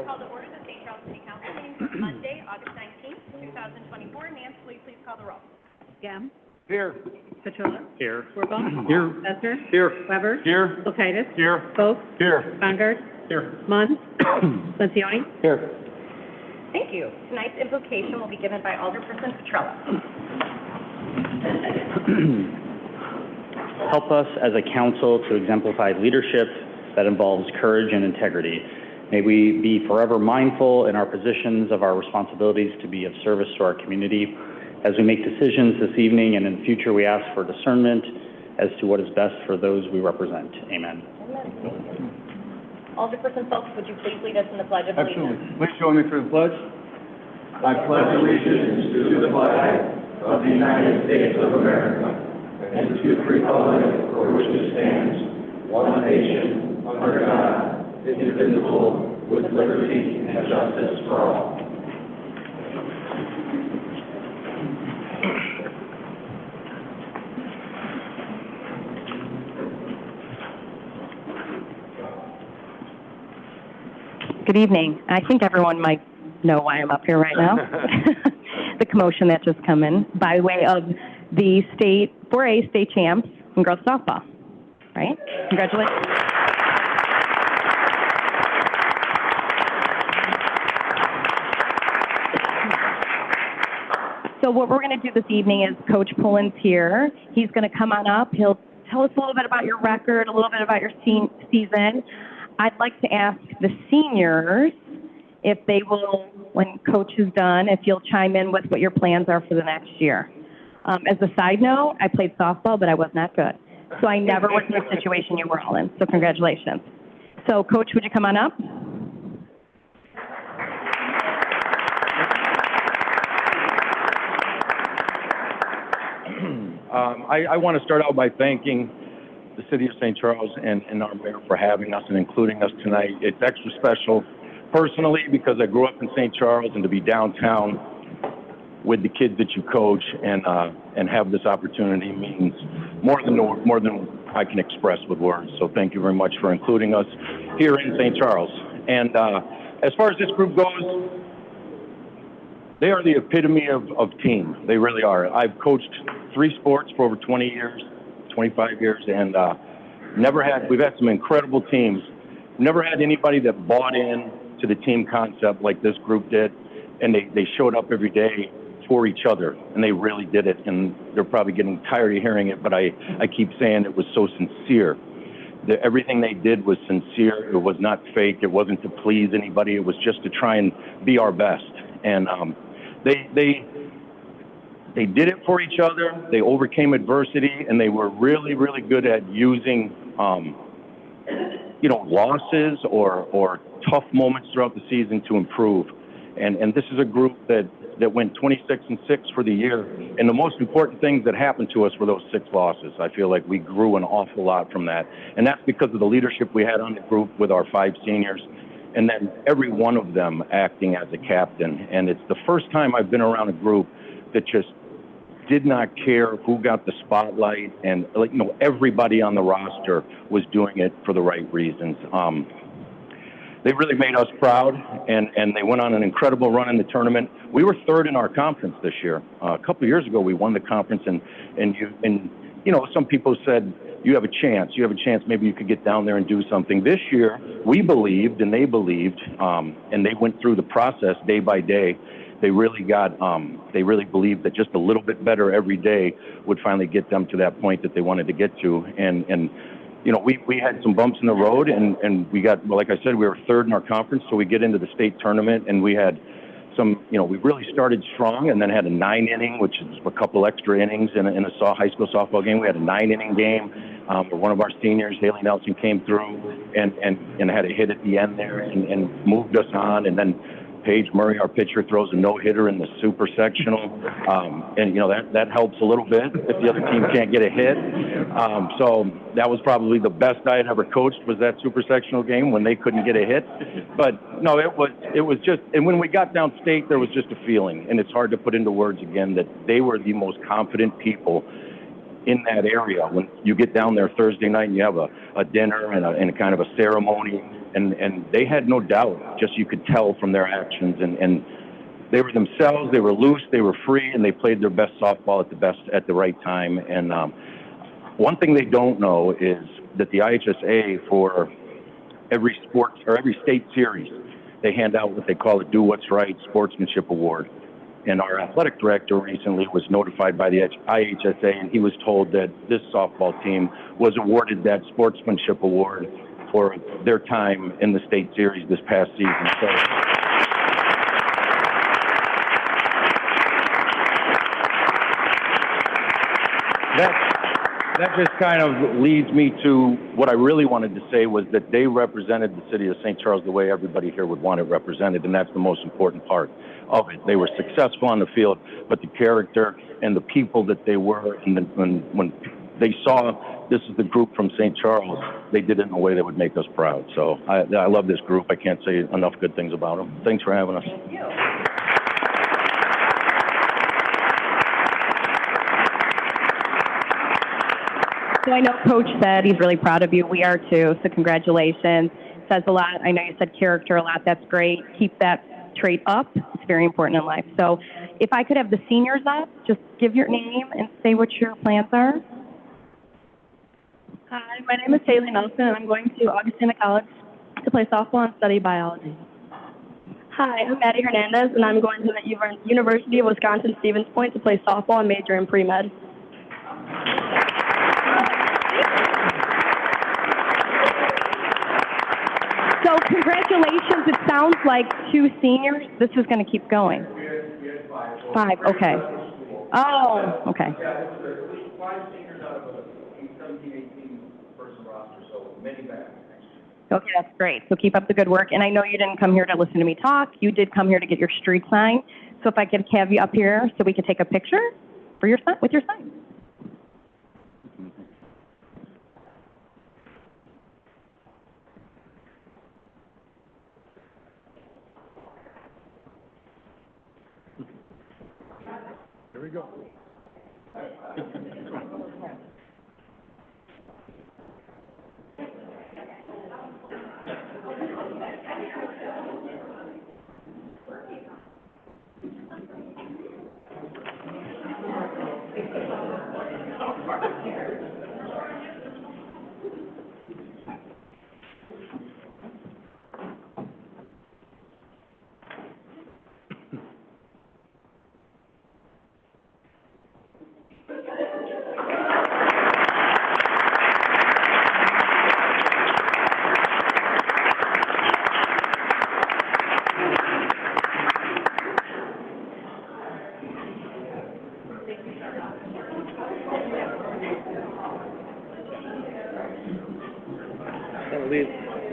Call to order the St. Charles City Council meeting for Monday, August 19th, 2024. Nance, will you please call the roll? Gam. Here. Petrillo. Here. Wirball. Here. Besser. Here. Weber. Here. Lukaitis. Here. Vogt. Here. Bongard. Here. Munn. Lencioni. Here. Thank you. Tonight's invocation will be given by Alderperson Petrillo. Help us as a council to exemplify leadership that involves courage and integrity. May we be forever mindful in our positions of our responsibilities to be of service to our community. As we make decisions this evening and in the future, we ask for discernment as to what is best for those we represent. Amen. Amen. Alderperson Phelps, would you please lead us in the Pledge of Allegiance? Absolutely. Please join me for the pledge. I pledge allegiance to the flag of the United States of America and to the republic for which it stands, one nation, under God, indivisible, with liberty and justice for all. Good evening. I think everyone might know why I'm up here right now. The commotion that just come in by way of the 4A state champs in girls softball, right? Congratulations. So what we're going to do this evening is Coach Pullen's here. He's going to come on up. He'll tell us a little bit about your record, a little bit about your season. I'd like to ask the seniors if they will, when Coach is done, if you'll chime in with what your plans are for the next year. As a side note, I played softball, but I was not good. So I never was in the situation you were all in. So congratulations. So Coach, would you come on up? I want to start out by thanking the city of St. Charles and our mayor for having us and including us tonight. It's extra special personally because I grew up in St. Charles, and to be downtown with the kids that you coach and have this opportunity means more than I can express with words. So thank you very much for including us here in St. Charles. And as far as this group goes, they are the epitome of team. They really are. I've coached 3 sports for over 20 years, 25 years, and we've had some incredible teams. Never had anybody that bought in to the team concept like this group did, and they showed up every day for each other, and they really did it. And they're probably getting tired of hearing it, but I keep saying it was so sincere. Everything they did was sincere. It was not fake. It wasn't to please anybody. It was just to try and be our best. And they did it for each other. They overcame adversity, and they were really, really good at using, losses or tough moments throughout the season to improve. And this is a group that went 26-6 for the year. And the most important things that happened to us were those 6 losses. I feel like we grew an awful lot from that. And that's because of the leadership we had on the group with our 5 seniors, and then every one of them acting as a captain. And it's the first time I've been around a group that just did not care who got the spotlight, and everybody on the roster was doing it for the right reasons. They really made us proud, and they went on an incredible run in the tournament. We were 3rd in our conference this year. A couple of years ago, we won the conference, and some people said, you have a chance, maybe you could get down there and do something. This year, we believed, and they believed, and they went through the process day by day. They really believed that just a little bit better every day would finally get them to that point that they wanted to get to. And we had some bumps in the road, and we got, like I said, we were 3rd in our conference, so we get into the state tournament, and we had we really started strong, and then had a 9-inning, which is a couple extra innings in a high school softball game. We had a 9-inning game where one of our seniors, Haley Nelson, came through and had a hit at the end there and moved us on, and then Paige Murray, our pitcher, throws a no-hitter in the super sectional, and that helps a little bit if the other team can't get a hit. So that was probably the best I had ever coached, was that super sectional game when they couldn't get a hit. But no, it was just, and when we got downstate, there was just a feeling, and it's hard to put into words again, that they were the most confident people in that area. When you get down there Thursday night and you have a dinner and a kind of a ceremony, and they had no doubt. Just you could tell from their actions, and they were themselves. They were loose. They were free, and they played their best softball at the right time. And one thing they don't know is that the IHSA, for every sports or every state series, they hand out what they call a Do What's Right Sportsmanship Award. And our athletic director recently was notified by the IHSA, and he was told that this softball team was awarded that sportsmanship award for their time in the state series this past season. So that just kind of leads me to what I really wanted to say, was that they represented the city of St. Charles the way everybody here would want it represented, and that's the most important part of it. They were successful on the field, but the character and the people that they were, and when they saw this is the group from St. Charles, they did it in a way that would make us proud. So I love this group. I can't say enough good things about them. Thanks for having us. Thank you. So I know Coach said he's really proud of you. We are too, so congratulations. Says a lot. I know you said character a lot. That's great. Keep that trait up. It's very important in life. So if I could have the seniors up, just give your name and say what your plans are. Hi, my name is Haley Nelson, and I'm going to Augustina College to play softball and study biology. Hi, I'm Maddie Hernandez, and I'm going to the University of Wisconsin-Stevens Point to play softball and major in pre-med. So congratulations. It sounds like 2 seniors. This is going to keep going. We had 5. 5, okay. Oh, okay. Yeah, at least 5 seniors out of a 17, 18 person roster, so many back. Okay, that's great. So keep up the good work. And I know you didn't come here to listen to me talk. You did come here to get your street sign. So if I could have you up here so we could take a picture for your sign, with your sign. Here we go.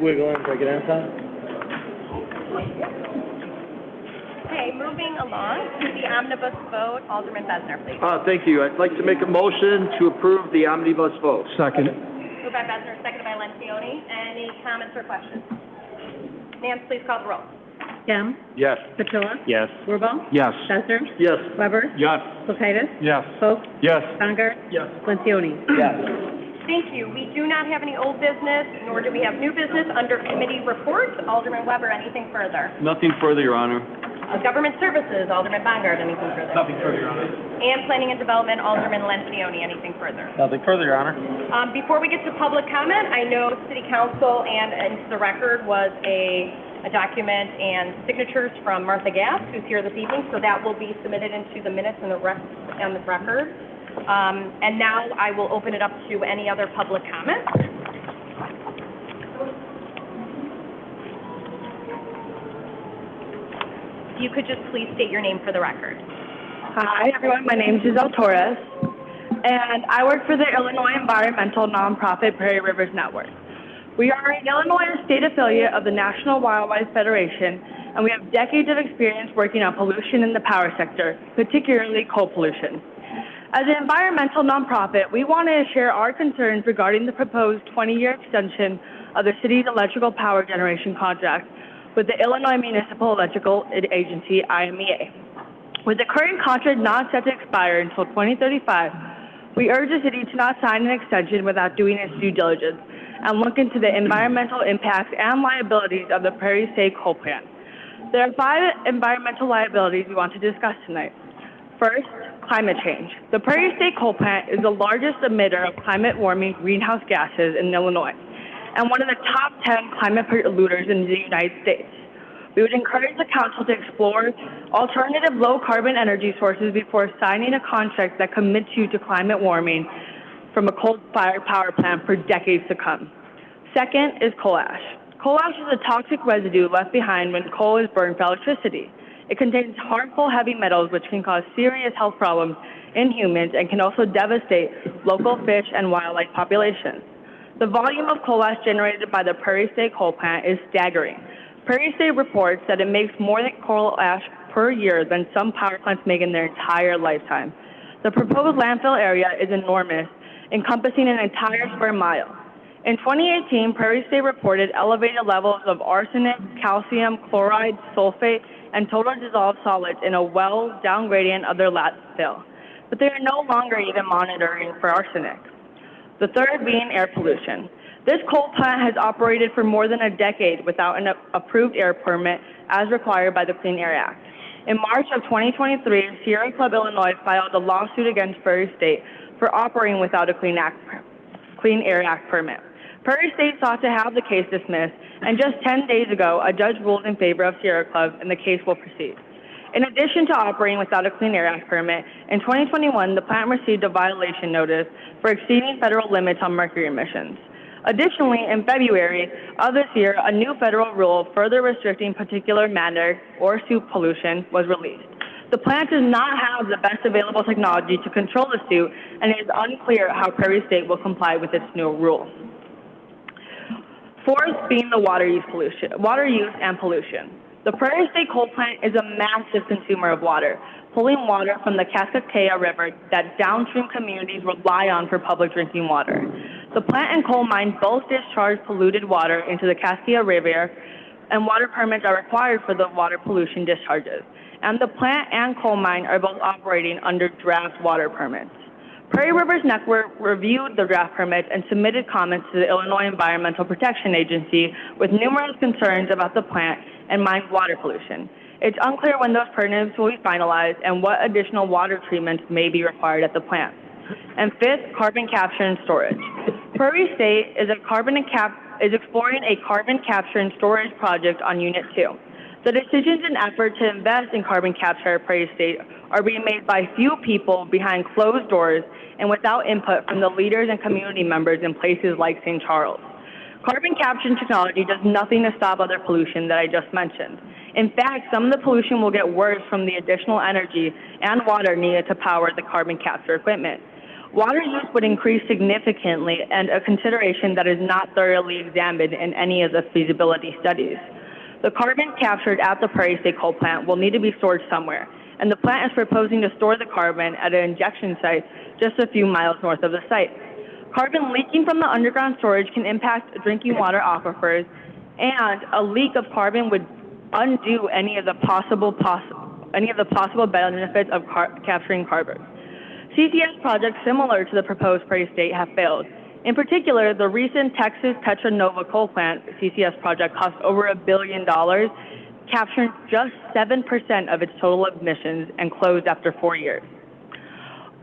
Wiggle in, take it inside. Okay, moving along to the omnibus vote. Alderman Besner, please. Thank you. I'd like to make a motion to approve the omnibus vote. Second. Moved by Besner, seconded by Lencioni. Any comments or questions? Nance, please call the roll. Gem, Yes. Petula, Yes. Wirball, Yes. Besser, Yes. Weber, Yes. Kulkaitis, Yes. Folk, Yes. Bongard, Yes. Lencioni. Yes. Thank you. We do not have any old business, nor do we have new business under committee reports. Alderman Weber, anything further? Nothing further, Your Honor. Government Services, Alderman Bongard, anything further? Nothing further, Your Honor. And Planning and Development, Alderman Lencioni, anything further? Nothing further, Your Honor. Before we get to public comment, I know City Council and into the record was a document and signatures from Martha Gass, who's here this evening, so that will be submitted into the minutes and the rest on the record. And now I will open it up to any other public comment. If you could just please state your name for the record. Hi, everyone. My name is Giselle Torres, and I work for the Illinois environmental nonprofit Prairie Rivers Network. We are an Illinois state affiliate of the National Wildlife Federation, and we have decades of experience working on pollution in the power sector, particularly coal pollution. As an environmental nonprofit, we want to share our concerns regarding the proposed 20-year extension of the city's electrical power generation contract with the Illinois Municipal Electrical Agency, IMEA. With the current contract not set to expire until 2035, we urge the city to not sign an extension without doing its due diligence and look into the environmental impacts and liabilities of the Prairie State Coal Plant. There are 5 environmental liabilities we want to discuss tonight. First, climate change. The Prairie State Coal Plant is the largest emitter of climate-warming greenhouse gases in Illinois and one of the top 10 climate polluters in the United States. We would encourage the council to explore alternative low-carbon energy sources before signing a contract that commits you to climate warming from a coal-fired power plant for decades to come. Second is coal ash. Coal ash is a toxic residue left behind when coal is burned for electricity. It contains harmful heavy metals which can cause serious health problems in humans and can also devastate local fish and wildlife populations. The volume of coal ash generated by the Prairie State Coal Plant is staggering. Prairie State reports that it makes more than coal ash per year than some power plants make in their entire lifetime. The proposed landfill area is enormous, encompassing an entire square mile. In 2018, Prairie State reported elevated levels of arsenic, calcium, chloride, sulfate, and total dissolved solids in a well down gradient of their landfill, but they are no longer even monitoring for arsenic. The third being air pollution. This coal plant has operated for more than a decade without an approved air permit as required by the Clean Air Act. In March of 2023, Sierra Club Illinois filed a lawsuit against Prairie State for operating without a Clean Air Act permit. Prairie State sought to have the case dismissed, and just 10 days ago, a judge ruled in favor of Sierra Club, and the case will proceed. In addition to operating without a Clean Air Act permit, in 2021, the plant received a violation notice for exceeding federal limits on mercury emissions. Additionally, in February of this year, a new federal rule further restricting particulate matter or soot pollution was released. The plant does not have the best available technology to control the soot, and it is unclear how Prairie State will comply with its new rule. Fourth being the water use and pollution. The Prairie State Coal Plant is a massive consumer of water, pulling water from the Cascadea River that downstream communities rely on for public drinking water. The plant and coal mine both discharge polluted water into the Cascadea River, and water permits are required for the water pollution discharges. And the plant and coal mine are both operating under draft water permits. Prairie Rivers Network reviewed the draft permits and submitted comments to the Illinois Environmental Protection Agency with numerous concerns about the plant and mine water pollution. It's unclear when those permits will be finalized and what additional water treatments may be required at the plant. And fifth, carbon capture and storage. Prairie State is exploring a carbon capture and storage project on Unit 2. The decisions and effort to invest in carbon capture at Prairie State are being made by few people behind closed doors and without input from the leaders and community members in places like St. Charles. Carbon capture technology does nothing to stop other pollution that I just mentioned. In fact, some of the pollution will get worse from the additional energy and water needed to power the carbon capture equipment. Water use would increase significantly, and a consideration that is not thoroughly examined in any of the feasibility studies. The carbon captured at the Prairie State Coal Plant will need to be stored somewhere, and the plant is proposing to store the carbon at an injection site just a few miles north of the site. Carbon leaking from the underground storage can impact drinking water aquifers, and a leak of carbon would undo any of the possible benefits of capturing carbon. CCS projects similar to the proposed Prairie State have failed. In particular, the recent Texas Petra Nova coal plant CCS project cost over $1 billion, capturing just 7% of its total emissions, and closed after 4 years.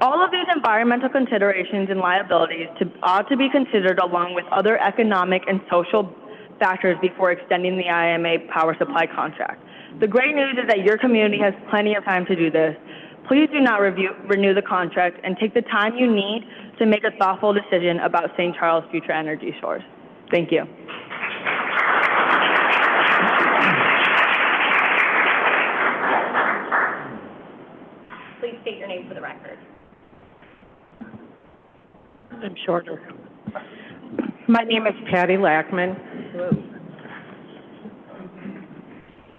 All of these environmental considerations and liabilities ought to be considered along with other economic and social factors before extending the IMA power supply contract. The great news is that your community has plenty of time to do this. Please do not renew the contract and take the time you need to make a thoughtful decision about St. Charles' future energy source. Thank you. Please state your name for the record. I'm shorter. My name is Patty Lackman,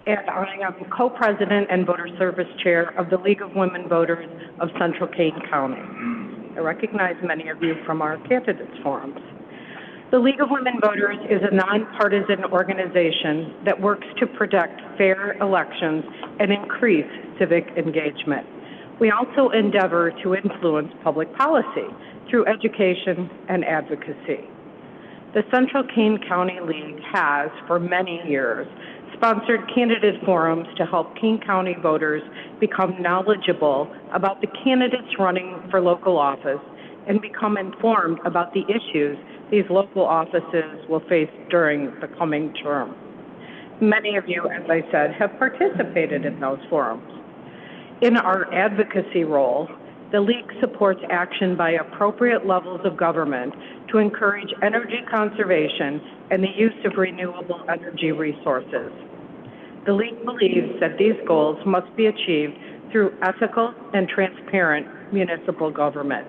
and I am co-president and voter service chair of the League of Women Voters of Central Kane County. I recognize many of you from our candidates forums. The League of Women Voters is a nonpartisan organization that works to protect fair elections and increase civic engagement. We also endeavor to influence public policy through education and advocacy. The Central Kane County League has, for many years, sponsored candidate forums to help Kane County voters become knowledgeable about the candidates running for local office and become informed about the issues these local offices will face during the coming term. Many of you, as I said, have participated in those forums. In our advocacy role, the League supports action by appropriate levels of government to encourage energy conservation and the use of renewable energy resources. The League believes that these goals must be achieved through ethical and transparent municipal government.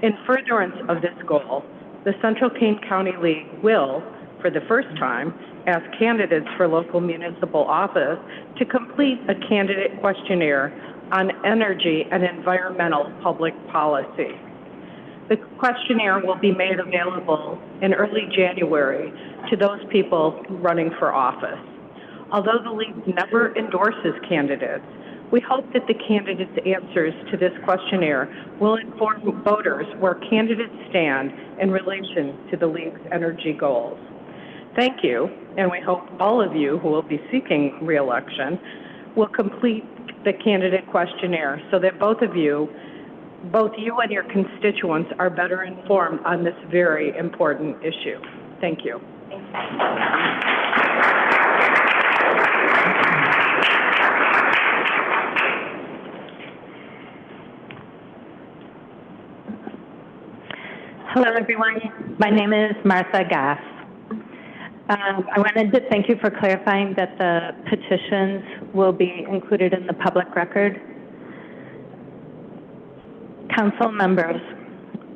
In furtherance of this goal, the Central Kane County League will, for the first time, ask candidates for local municipal office to complete a candidate questionnaire on energy and environmental public policy. The questionnaire will be made available in early January to those people running for office. Although the League never endorses candidates, we hope that the candidates' answers to this questionnaire will inform voters where candidates stand in relation to the League's energy goals. Thank you, and we hope all of you who will be seeking re-election will complete the candidate questionnaire so that both you and your constituents are better informed on this very important issue. Thank you. Hello, everyone. My name is Martha Gaff. I wanted to thank you for clarifying that the petitions will be included in the public record. Council members,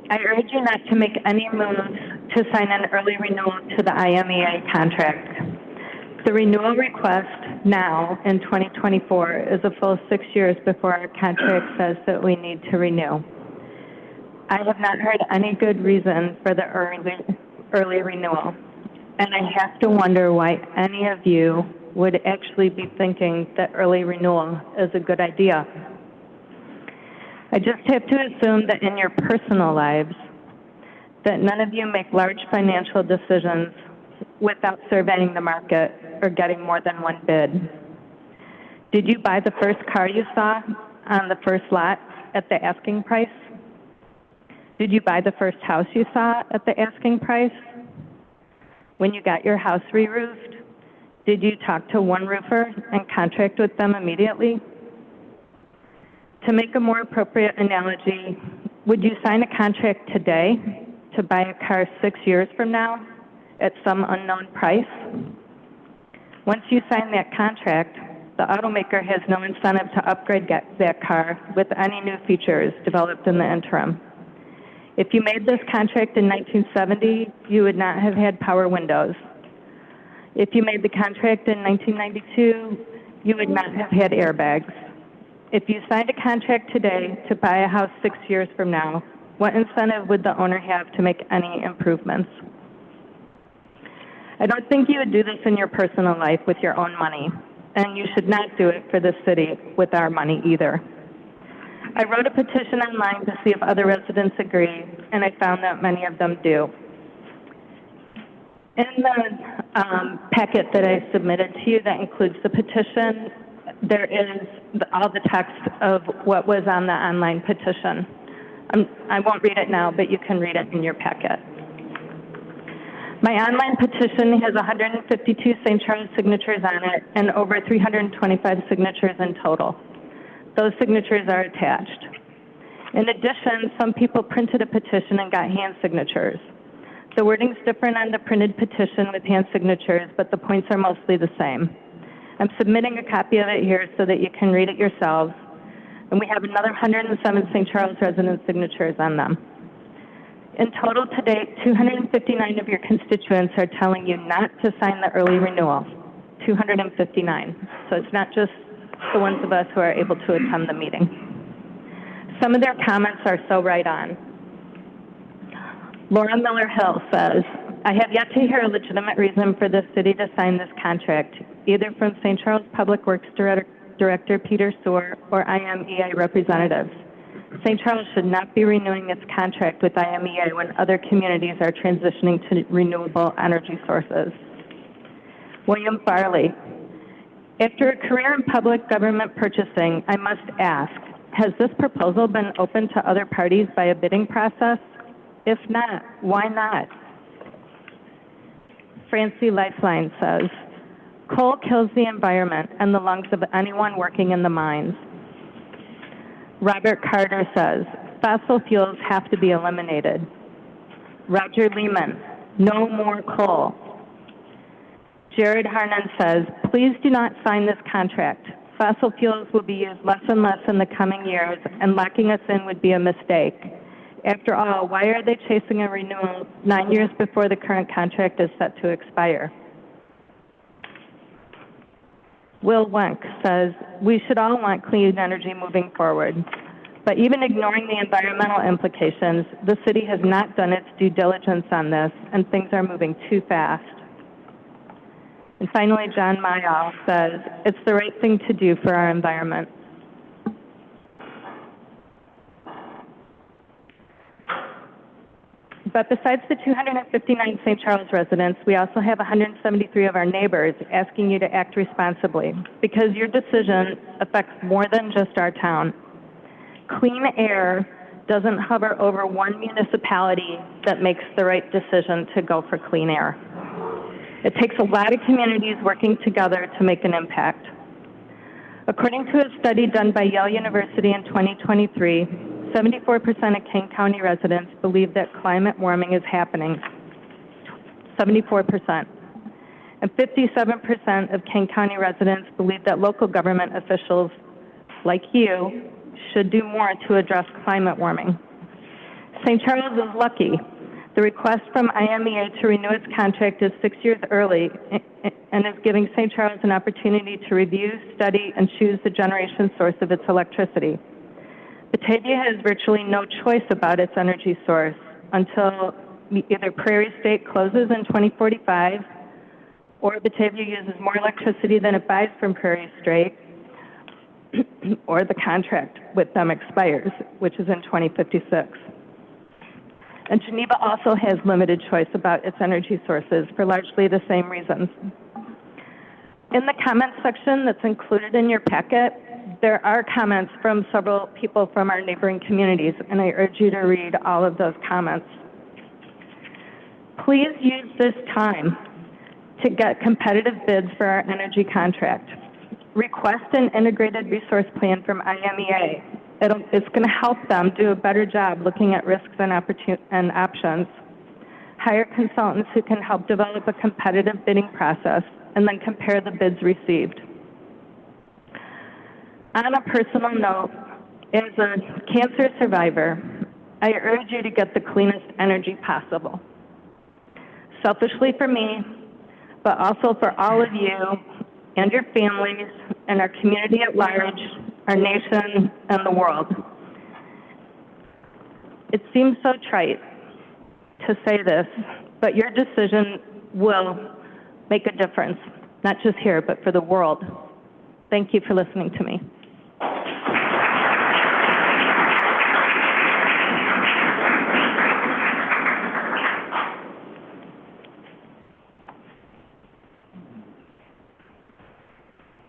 I urge you not to make any moves to sign an early renewal to the IMEA contract. The renewal request now in 2024 is a full 6 years before our contract says that we need to renew. I have not heard any good reason for the early renewal, and I have to wonder why any of you would actually be thinking that early renewal is a good idea. I just have to assume that in your personal lives, that none of you make large financial decisions without surveying the market or getting more than one bid. Did you buy the first car you saw on the first lot at the asking price? Did you buy the first house you saw at the asking price? When you got your house re-roofed, did you talk to one roofer and contract with them immediately? To make a more appropriate analogy, would you sign a contract today to buy a car 6 years from now at some unknown price? Once you sign that contract, the automaker has no incentive to upgrade that car with any new features developed in the interim. If you made this contract in 1970, you would not have had power windows. If you made the contract in 1992, you would not have had airbags. If you signed a contract today to buy a house 6 years from now, what incentive would the owner have to make any improvements? I don't think you would do this in your personal life with your own money, and you should not do it for the city with our money either. I wrote a petition online to see if other residents agree, and I found that many of them do. In the packet that I submitted to you that includes the petition, there is all the text of what was on the online petition. I won't read it now, but you can read it in your packet. My online petition has 152 St. Charles signatures on it and over 325 signatures in total. Those signatures are attached. In addition, some people printed a petition and got hand signatures. The wording's different on the printed petition with hand signatures, but the points are mostly the same. I'm submitting a copy of it here so that you can read it yourselves. And we have another 107 St. Charles resident signatures on them. In total to date, 259 of your constituents are telling you not to sign the early renewal. 259. So it's not just the ones of us who are able to attend the meeting. Some of their comments are so right on. Laura Miller-Hill says, I have yet to hear a legitimate reason for the city to sign this contract, either from St. Charles Public Works Director Peter Sewer or IMEA representatives. St. Charles should not be renewing its contract with IMEA when other communities are transitioning to renewable energy sources. William Barley. After a career in public government purchasing, I must ask, has this proposal been open to other parties by a bidding process? If not, why not? Francie Lifeline says, coal kills the environment and the lungs of anyone working in the mines. Robert Carter says, fossil fuels have to be eliminated. Roger Lehman, no more coal. Jared Harnan says, please do not sign this contract. Fossil fuels will be used less and less in the coming years, and locking us in would be a mistake. After all, why are they chasing a renewal 9 years before the current contract is set to expire? Will Wenck says, we should all want clean energy moving forward. But even ignoring the environmental implications, the city has not done its due diligence on this, and things are moving too fast. And finally, John Mayall says, it's the right thing to do for our environment. But besides the 259 St. Charles residents, we also have 173 of our neighbors asking you to act responsibly, because your decision affects more than just our town. Clean air doesn't hover over one municipality that makes the right decision to go for clean air. It takes a lot of communities working together to make an impact. According to a study done by Yale University in 2023, 74% of Kane County residents believe that climate warming is happening. 74%. And 57% of Kane County residents believe that local government officials, like you, should do more to address climate warming. St. Charles is lucky. The request from IMEA to renew its contract is 6 years early and is giving St. Charles an opportunity to review, study, and choose the generation source of its electricity. Batavia has virtually no choice about its energy source until either Prairie State closes in 2045 or Batavia uses more electricity than it buys from Prairie State or the contract with them expires, which is in 2056. And Geneva also has limited choice about its energy sources for largely the same reasons. In the comments section that's included in your packet, there are comments from several people from our neighboring communities, and I urge you to read all of those comments. Please use this time to get competitive bids for our energy contract. Request an integrated resource plan from IMEA. It's going to help them do a better job looking at risks and options. Hire consultants who can help develop a competitive bidding process and then compare the bids received. On a personal note, as a cancer survivor, I urge you to get the cleanest energy possible. Selfishly for me, but also for all of you and your families and our community at large, our nation, and the world. It seems so trite to say this, but your decision will make a difference, not just here, but for the world. Thank you for listening to me.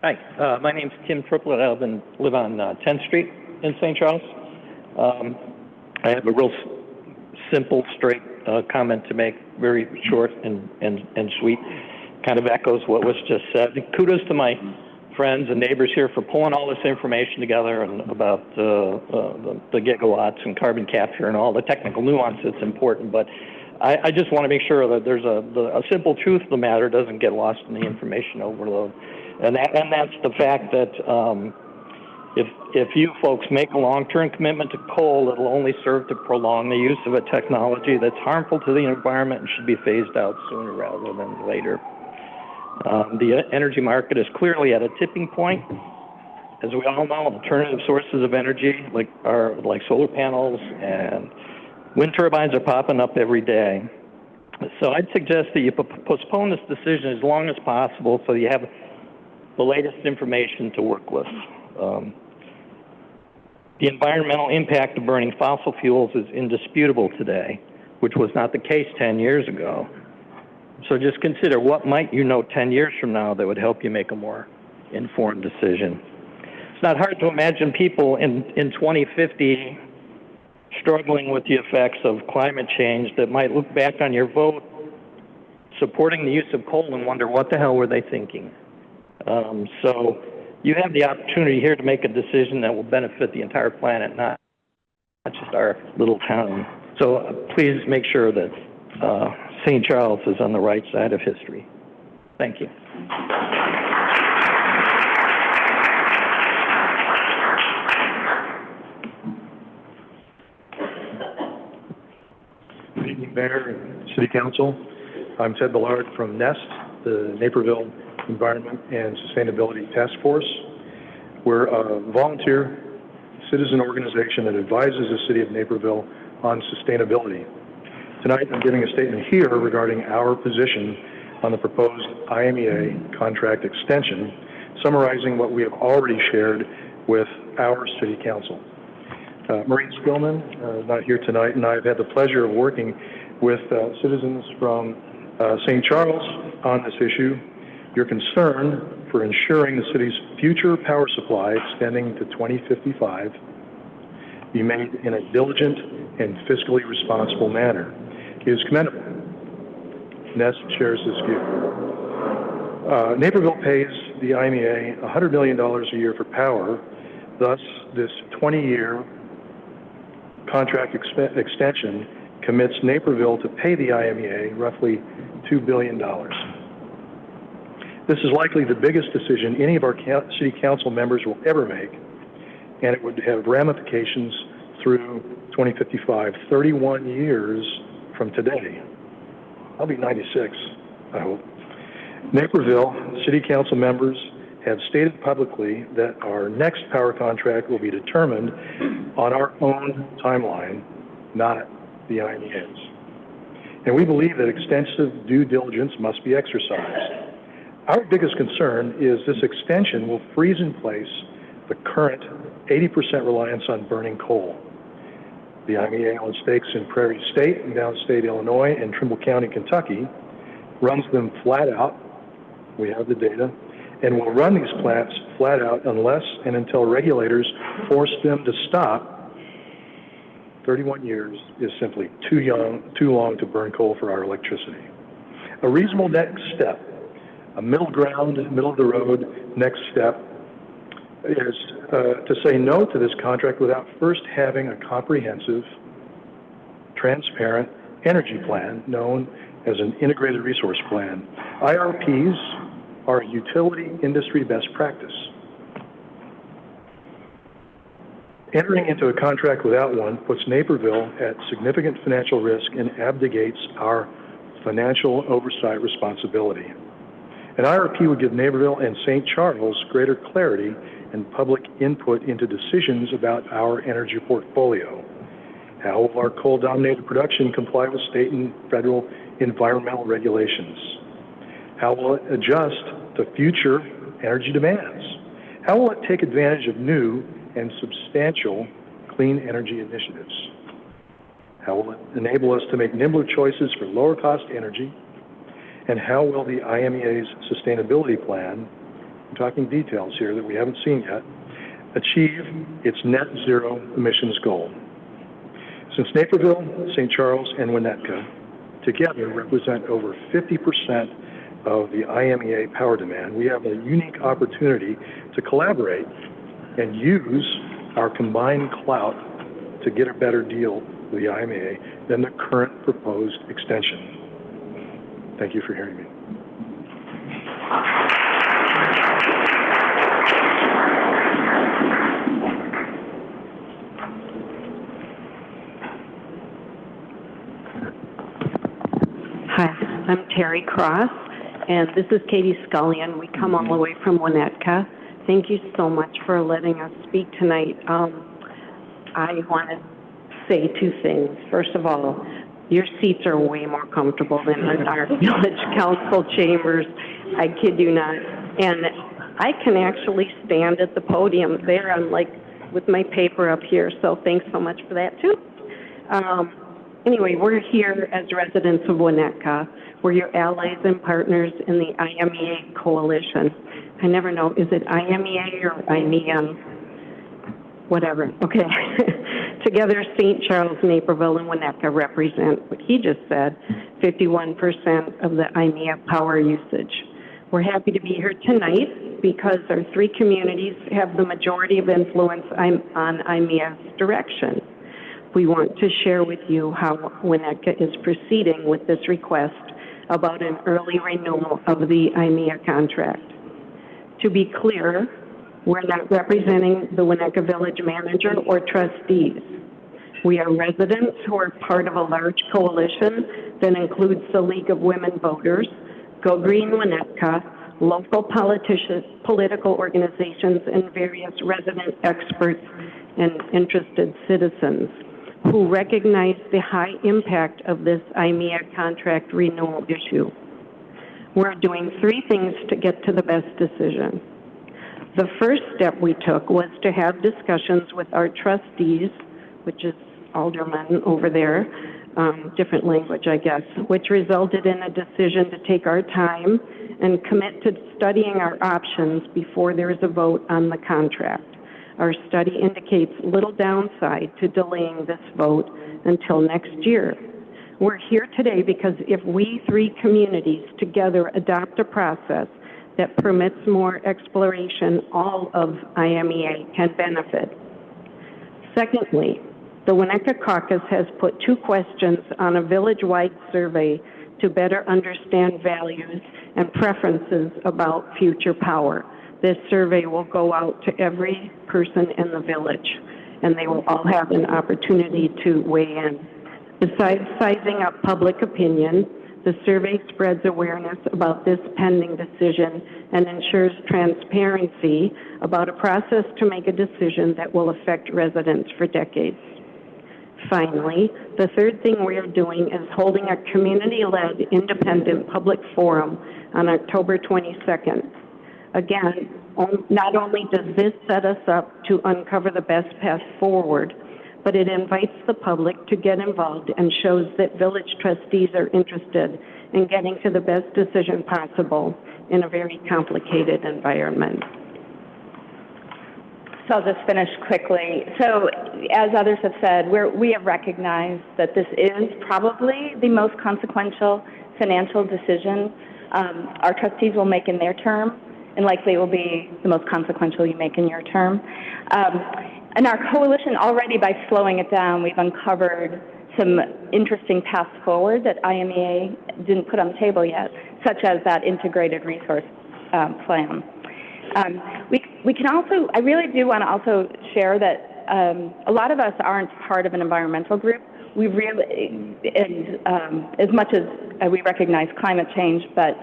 Hi, my name's Tim Triplett. I live on 10th Street in St. Charles. I have a real simple, straight comment to make, very short and sweet. Kind of echoes what was just said. Kudos to my friends and neighbors here for pulling all this information together and about the gigawatts and carbon capture and all the technical nuance that's important. But I just want to make sure that there's a simple truth of the matter doesn't get lost in the information overload. And that's the fact that if you folks make a long-term commitment to coal, it'll only serve to prolong the use of a technology that's harmful to the environment and should be phased out sooner rather than later. The energy market is clearly at a tipping point. As we all know, alternative sources of energy like solar panels and wind turbines are popping up every day. So I'd suggest that you postpone this decision as long as possible so you have the latest information to work with. The environmental impact of burning fossil fuels is indisputable today, which was not the case 10 years ago. So just consider, what might you know 10 years from now that would help you make a more informed decision? It's not hard to imagine people in 2050 struggling with the effects of climate change that might look back on your vote supporting the use of coal and wonder, what the hell were they thinking? So you have the opportunity here to make a decision that will benefit the entire planet, not just our little town. So please make sure that St. Charles is on the right side of history. Thank you. Good evening, Mayor and City Council. I'm Ted Ballard from NEST, the Naperville Environment and Sustainability Task Force. We're a volunteer citizen organization that advises the City of Naperville on sustainability. Tonight, I'm giving a statement here regarding our position on the proposed IMEA contract extension, summarizing what we have already shared with our City Council. Maureen Spillman is not here tonight, and I've had the pleasure of working with citizens from St. Charles on this issue. Your concern for ensuring the city's future power supply extending to 2055 be made in a diligent and fiscally responsible manner is commendable. NEST shares this view. Naperville pays the IMEA $100 million a year for power. Thus, this 20-year contract extension commits Naperville to pay the IMEA roughly $2 billion. This is likely the biggest decision any of our City Council members will ever make, and it would have ramifications through 2055, 31 years from today. I'll be 96, I hope. Naperville City Council members have stated publicly that our next power contract will be determined on our own timeline, not the IMEA's. And we believe that extensive due diligence must be exercised. Our biggest concern is this extension will freeze in place the current 80% reliance on burning coal. The IMEA owns stakes in Prairie State and downstate Illinois and Trimble County, Kentucky, runs them flat out, we have the data, and will run these plants flat out unless and until regulators force them to stop. 31 years is simply too long to burn coal for our electricity. A reasonable next step, a middle ground, middle of the road next step, is to say no to this contract without first having a comprehensive, transparent energy plan known as an integrated resource plan. IRPs are a utility industry best practice. Entering into a contract without one puts Naperville at significant financial risk and abdicates our financial oversight responsibility. An IRP would give Naperville and St. Charles greater clarity and public input into decisions about our energy portfolio. How will our coal-dominated production comply with state and federal environmental regulations? How will it adjust to future energy demands? How will it take advantage of new and substantial clean energy initiatives? How will it enable us to make nimbler choices for lower cost energy? And how will the IMEA's sustainability plan, I'm talking details here that we haven't seen yet, achieve its net zero emissions goal? Since Naperville, St. Charles, and Winnetka together represent over 50% of the IMEA power demand, we have a unique opportunity to collaborate and use our combined clout to get a better deal with the IMEA than the current proposed extension. Thank you for hearing me. Hi, I'm Terry Cross, and this is Katie Scullion. We come all the way from Winnetka. Thank you so much for letting us speak tonight. I want to say two things. First of all, your seats are way more comfortable than in our village council chambers. I kid you not. And I can actually stand at the podium there. I'm like with my paper up here, so thanks so much for that, too. Anyway, we're here as residents of Winnetka. We're your allies and partners in the IMEA coalition. I never know, is it IMEA or IMEA? Whatever, okay. Together, St. Charles, Naperville, and Winnetka represent what he just said, 51% of the IMEA power usage. We're happy to be here tonight because our three communities have the majority of influence on IMEA's direction. We want to share with you how Winnetka is proceeding with this request about an early renewal of the IMEA contract. To be clear, we're not representing the Winnetka Village Manager or trustees. We are residents who are part of a large coalition that includes the League of Women Voters, Go Green Winnetka, local political organizations, and various resident experts and interested citizens who recognize the high impact of this IMEA contract renewal issue. We're doing three things to get to the best decision. The first step we took was to have discussions with our trustees, which is aldermen over there, different language, I guess, which resulted in a decision to take our time and commit to studying our options before there is a vote on the contract. Our study indicates little downside to delaying this vote until next year. We're here today because if we three communities together adopt a process that permits more exploration, all of IMEA can benefit. Secondly, the Winnetka Caucus has put 2 questions on a village-wide survey to better understand values and preferences about future power. This survey will go out to every person in the village, and they will all have an opportunity to weigh in. Besides sizing up public opinion, the survey spreads awareness about this pending decision and ensures transparency about a process to make a decision that will affect residents for decades. Finally, the third thing we are doing is holding a community-led independent public forum on October 22nd. Again, not only does this set us up to uncover the best path forward, but it invites the public to get involved and shows that village trustees are interested in getting to the best decision possible in a very complicated environment. So I'll just finish quickly. So as others have said, we have recognized that this is probably the most consequential financial decision our trustees will make in their term, and likely it will be the most consequential you make in your term. And our coalition, already by slowing it down, we've uncovered some interesting paths forward that IMEA didn't put on the table yet, such as that integrated resource plan. We can also, I really do want to also share that a lot of us aren't part of an environmental group. We really, as much as we recognize climate change, but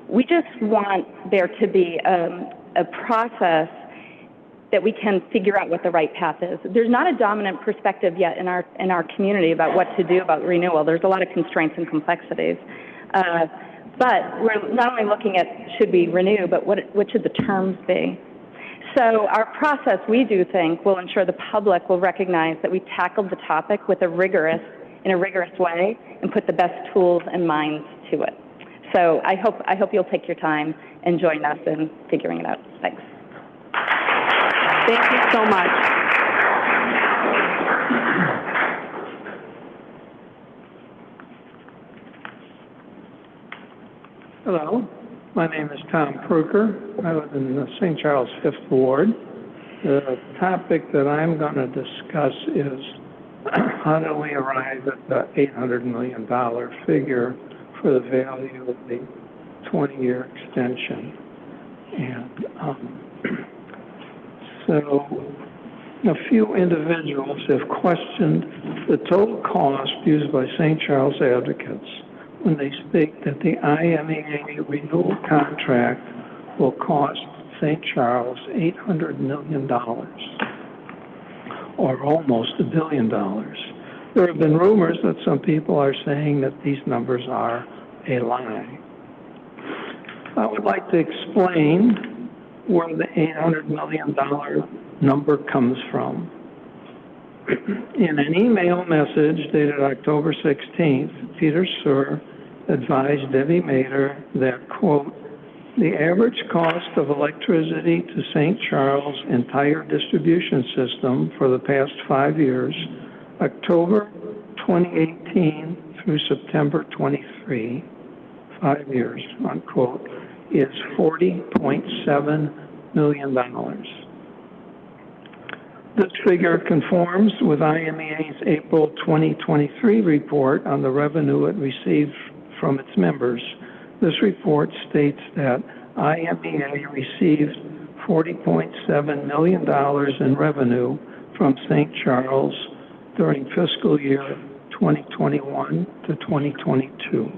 we just want there to be a process that we can figure out what the right path is. There's not a dominant perspective yet in our community about what to do about renewal. There's a lot of constraints and complexities. But we're not only looking at should we renew, but what should the terms be? So our process, we do think, will ensure the public will recognize that we tackled the topic in a rigorous way and put the best tools and minds to it. So I hope you'll take your time and join us in figuring it out. Thanks. Thank you so much. Hello, my name is Tom Kruger. I live in the St. Charles 5th Ward. The topic that I'm going to discuss is how do we arrive at the $800 million figure for the value of the 20-year extension. And so a few individuals have questioned the total cost used by St. Charles advocates when they state that the IMEA renewal contract will cost St. Charles $800 million, or almost $1 billion. There have been rumors that some people are saying that these numbers are a lie. I would like to explain where the $800 million number comes from. In an email message dated October 16th, Peter Suhr advised Debbie Mader that, quote, the average cost of electricity to St. Charles entire distribution system for the past 5 years, October 2018 through September 23, 5 years, unquote, is $40.7 million. This figure conforms with IMEA's April 2023 report on the revenue it received from its members. This report states that IMEA received $40.7 million in revenue from St. Charles during fiscal year 2021 to 2022,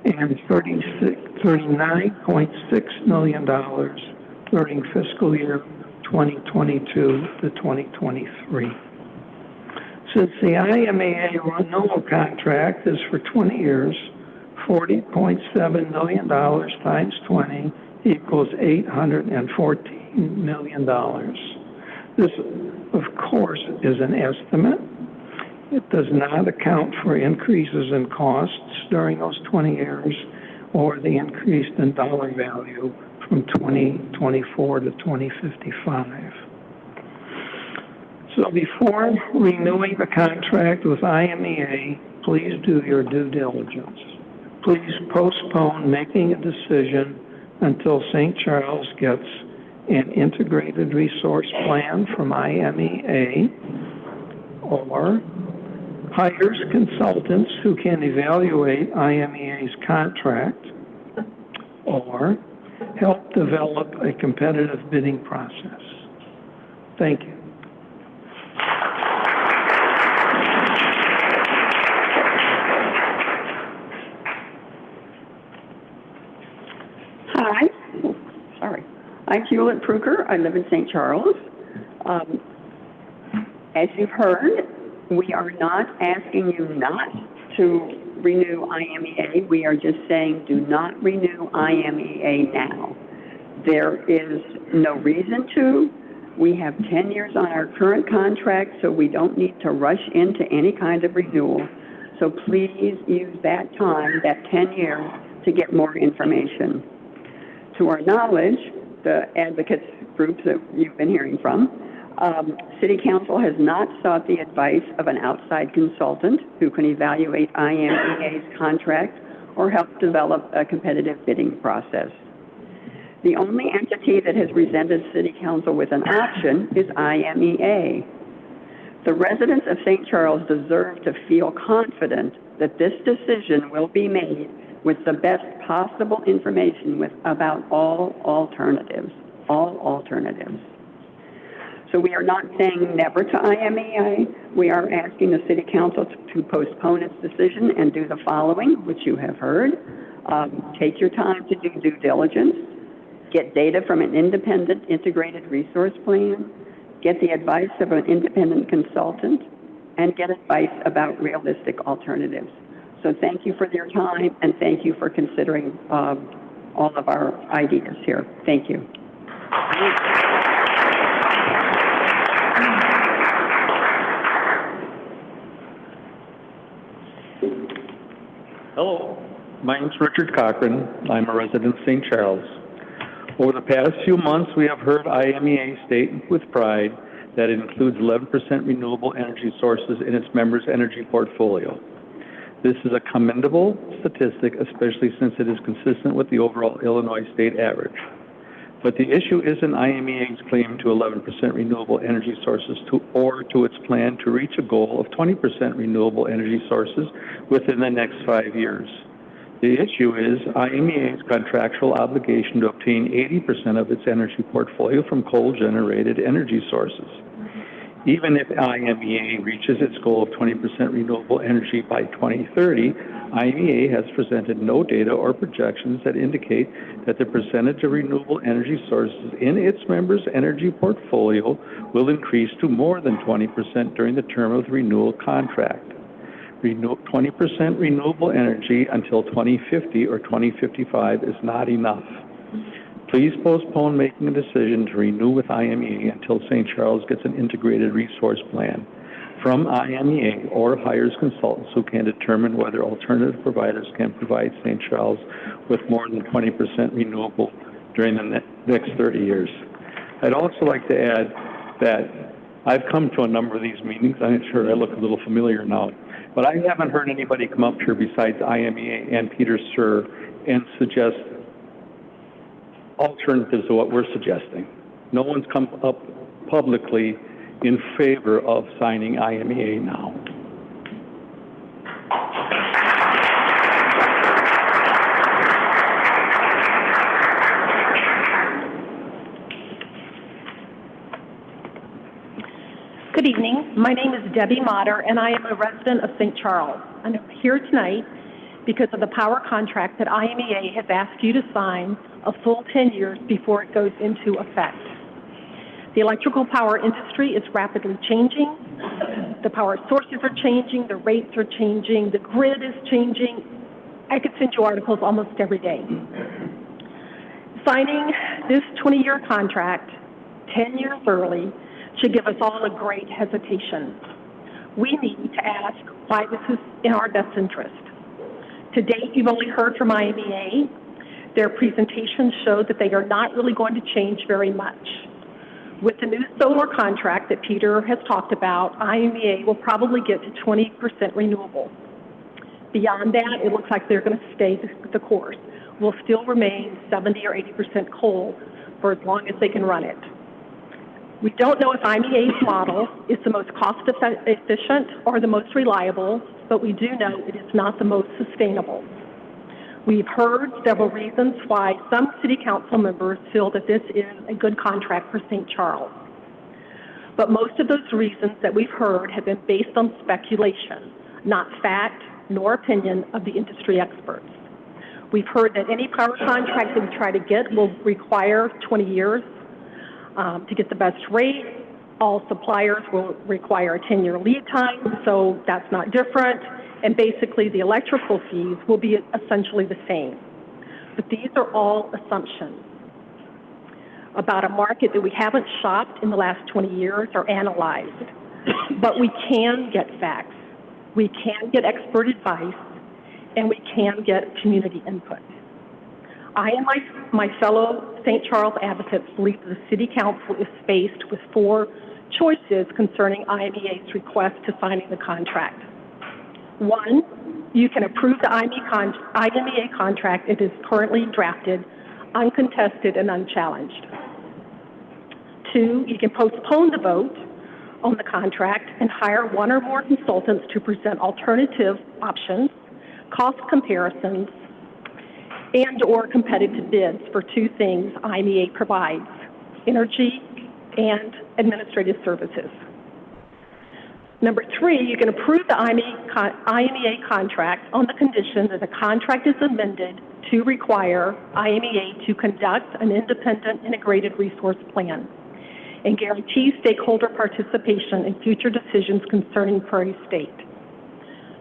and $39.6 million during fiscal year 2022 to 2023. Since the IMEA renewal contract is for 20 years, $40.7 million times 20 equals $814 million. This, of course, is an estimate. It does not account for increases in costs during those 20 years or the increase in dollar value from 2024 to 2055. So before renewing the contract with IMEA, please do your due diligence. Please postpone making a decision until St. Charles gets an integrated resource plan from IMEA or hires consultants who can evaluate IMEA's contract or help develop a competitive bidding process. Thank you. Hi. Sorry. I'm Hewlett Pruker. I live in St. Charles. As you've heard, we are not asking you not to renew IMEA. We are just saying do not renew IMEA now. There is no reason to. We have 10 years on our current contract, so we don't need to rush into any kind of renewal. So please use that time, that 10 years, to get more information. To our knowledge, the advocates groups that you've been hearing from, City Council has not sought the advice of an outside consultant who can evaluate IMEA's contract or help develop a competitive bidding process. The only entity that has presented City Council with an option is IMEA. The residents of St. Charles deserve to feel confident that this decision will be made with the best possible information about all alternatives. So we are not saying never to IMEA. We are asking the City Council to postpone its decision and do the following, which you have heard. Take your time to do due diligence. Get data from an independent integrated resource plan. Get the advice of an independent consultant. And get advice about realistic alternatives. So thank you for your time, and thank you for considering all of our ideas here. Thank you. Hello, my name is Richard Cochran. I'm a resident of St. Charles. Over the past few months, we have heard IMEA state with pride that it includes 11% renewable energy sources in its members' energy portfolio. This is a commendable statistic, especially since it is consistent with the overall Illinois state average. But the issue isn't IMEA's claim to 11% renewable energy sources or to its plan to reach a goal of 20% renewable energy sources within the next 5 years. The issue is IMEA's contractual obligation to obtain 80% of its energy portfolio from coal-generated energy sources. Even if IMEA reaches its goal of 20% renewable energy by 2030, IMEA has presented no data or projections that indicate that the percentage of renewable energy sources in its members' energy portfolio will increase to more than 20% during the term of the renewal contract. 20% renewable energy until 2050 or 2055 is not enough. Please postpone making a decision to renew with IMEA until St. Charles gets an integrated resource plan from IMEA or hires consultants who can determine whether alternative providers can provide St. Charles with more than 20% renewable during the next 30 years. I'd also like to add that I've come to a number of these meetings. I'm sure I look a little familiar now, but I haven't heard anybody come up here besides IMEA and Peter Sir and suggest alternatives to what we're suggesting. No one's come up publicly in favor of signing IMEA now. Good evening. My name is Debbie Motter, and I am a resident of St. Charles. I'm here tonight because of the power contract that IMEA has asked you to sign a full 10 years before it goes into effect. The electrical power industry is rapidly changing. The power sources are changing. The rates are changing. The grid is changing. I could send you articles almost every day. Signing this 20-year contract 10 years early should give us all a great hesitation. We need to ask why this is in our best interest. To date, you've only heard from IMEA. Their presentations show that they are not really going to change very much. With the new solar contract that Peter has talked about, IMEA will probably get to 20% renewable. Beyond that, it looks like they're going to stay the course. We'll still remain 70 or 80% coal for as long as they can run it. We don't know if IMEA's model is the most cost efficient or the most reliable, but we do know it is not the most sustainable. We've heard several reasons why some city council members feel that this is a good contract for St. Charles. But most of those reasons that we've heard have been based on speculation, not fact nor opinion of the industry experts. We've heard that any power contract that we try to get will require 20 years to get the best rate. All suppliers will require a 10-year lead time, so that's not different. And basically, the electrical fees will be essentially the same. But these are all assumptions about a market that we haven't shopped in the last 20 years or analyzed. But we can get facts, we can get expert advice, and we can get community input. I and my fellow St. Charles advocates believe that the City Council is faced with 4 choices concerning IMEA's request to signing the contract. 1, you can approve the IMEA contract as it is currently drafted, uncontested and unchallenged. 2, you can postpone the vote on the contract and hire 1 or more consultants to present alternative options, cost comparisons, and or competitive bids for 2 things IMEA provides: energy and administrative services. Number 3, you can approve the IMEA contract on the condition that the contract is amended to require IMEA to conduct an independent integrated resource plan and guarantee stakeholder participation in future decisions concerning Prairie State.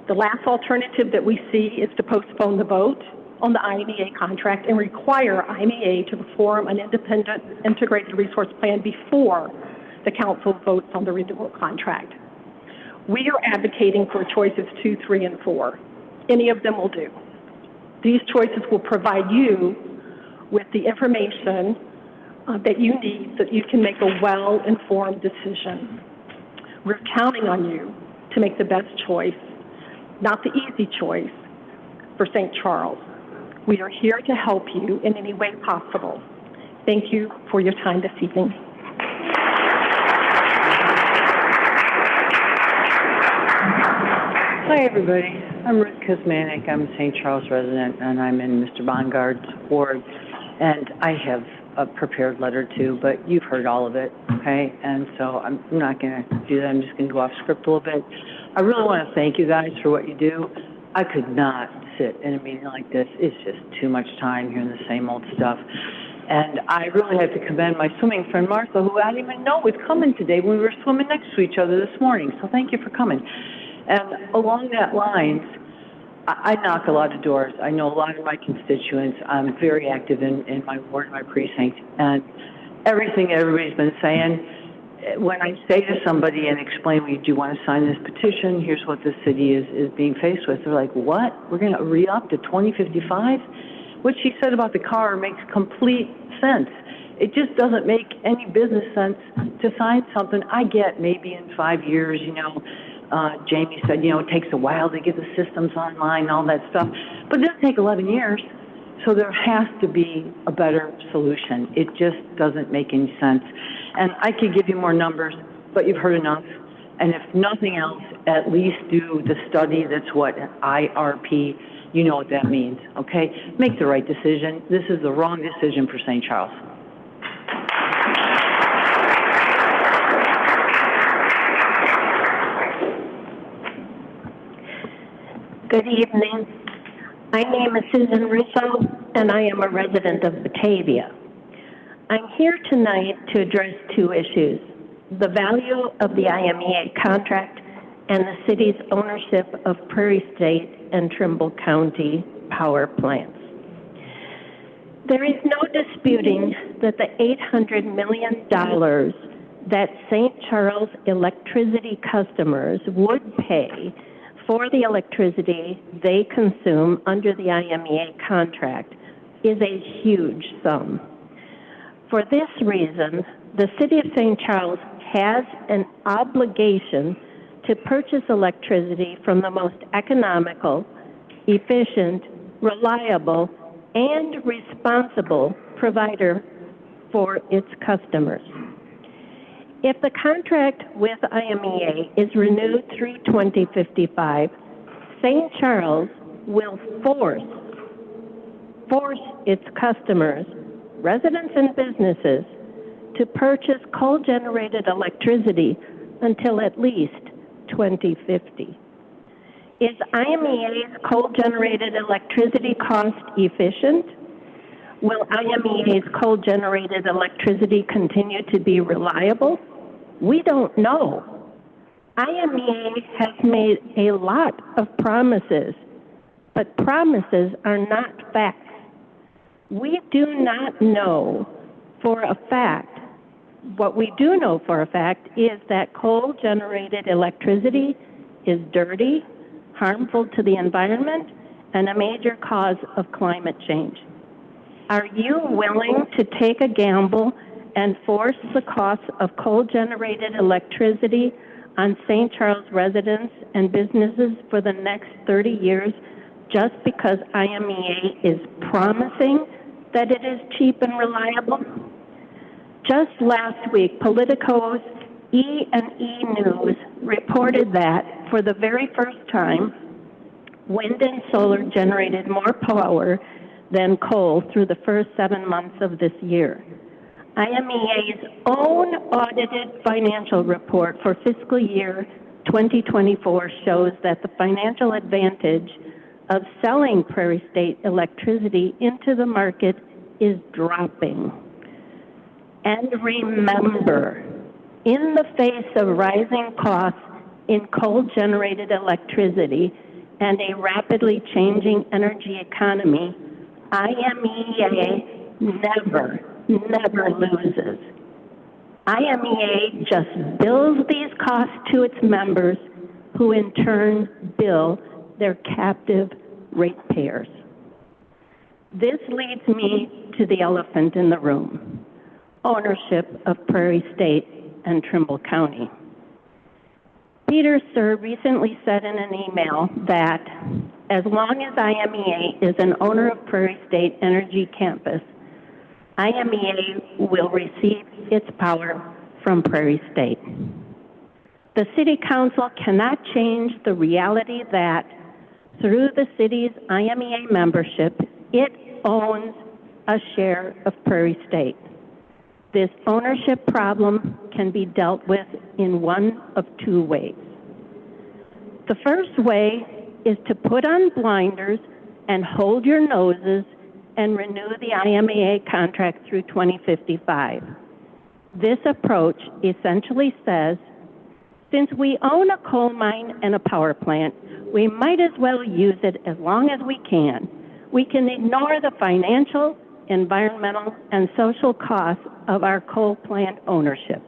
The last alternative that we see is to postpone the vote on the IMEA contract and require IMEA to perform an independent integrated resource plan before the council votes on the renewal contract. We are advocating for choices 2, 3, and 4. Any of them will do. These choices will provide you with the information that you need so that you can make a well-informed decision. We're counting on you to make the best choice, not the easy choice, for St. Charles. We are here to help you in any way possible. Thank you for your time this evening. Hi, everybody. I'm Ruth Kosmanik. I'm a St. Charles resident, and I'm in Mr. Bongard's ward. And I have a prepared letter, too, but you've heard all of it, okay? And so I'm not going to do that. I'm just going to go off script a little bit. I really want to thank you guys for what you do. I could not sit in a meeting like this. It's just too much time hearing the same old stuff. And I really have to commend my swimming friend, Martha, who I didn't even know was coming today when we were swimming next to each other this morning. So thank you for coming. And along that lines, I knock a lot of doors. I know a lot of my constituents. I'm very active in my ward, my precinct, and everything everybody's been saying, when I say to somebody and explain, do you want to sign this petition? Here's what the city is being faced with. They're like, what? We're going to re-up to 2055? What she said about the car makes complete sense. It just doesn't make any business sense to sign something. I get maybe in 5 years, Jamie said, it takes a while to get the systems online and all that stuff. But it doesn't take 11 years. So there has to be a better solution. It just doesn't make any sense. And I could give you more numbers, but you've heard enough. And if nothing else, at least do the study that's what IRP, you know what that means, okay? Make the right decision. This is the wrong decision for St. Charles. Good evening. My name is Susan Russo, and I am a resident of Batavia. I'm here tonight to address two issues: the value of the IMEA contract and the city's ownership of Prairie State and Trimble County power plants. There is no disputing that the $800 million that St. Charles electricity customers would pay for the electricity they consume under the IMEA contract is a huge sum. For this reason, the City of St. Charles has an obligation to purchase electricity from the most economical, efficient, reliable, and responsible provider for its customers. If the contract with IMEA is renewed through 2055, St. Charles will force its customers, residents and businesses, to purchase coal-generated electricity until at least 2050. Is IMEA's coal-generated electricity cost efficient? Will IMEA's coal-generated electricity continue to be reliable? We don't know. IMEA has made a lot of promises, but promises are not facts. We do not know for a fact. What we do know for a fact is that coal-generated electricity is dirty, harmful to the environment, and a major cause of climate change. Are you willing to take a gamble and force the cost of coal-generated electricity on St. Charles residents and businesses for the next 30 years just because IMEA is promising that it is cheap and reliable? Just last week, Politico's E&E News reported that for the very first time, wind and solar generated more power than coal through the first 7 months of this year. IMEA's own audited financial report for fiscal year 2024 shows that the financial advantage of selling Prairie State electricity into the market is dropping. And remember, in the face of rising costs in coal-generated electricity and a rapidly changing energy economy, IMEA never loses. IMEA just bills these costs to its members, who in turn bill their captive ratepayers. This leads me to the elephant in the room: ownership of Prairie State and Trimble County. Peter Sir recently said in an email that as long as IMEA is an owner of Prairie State Energy Campus, IMEA will receive its power from Prairie State. The City Council cannot change the reality that through the city's IMEA membership, it owns a share of Prairie State. This ownership problem can be dealt with in one of two ways. The first way is to put on blinders and hold your noses and renew the IMEA contract through 2055. This approach essentially says, since we own a coal mine and a power plant, we might as well use it as long as we can. We can ignore the financial, environmental, and social costs of our coal plant ownership.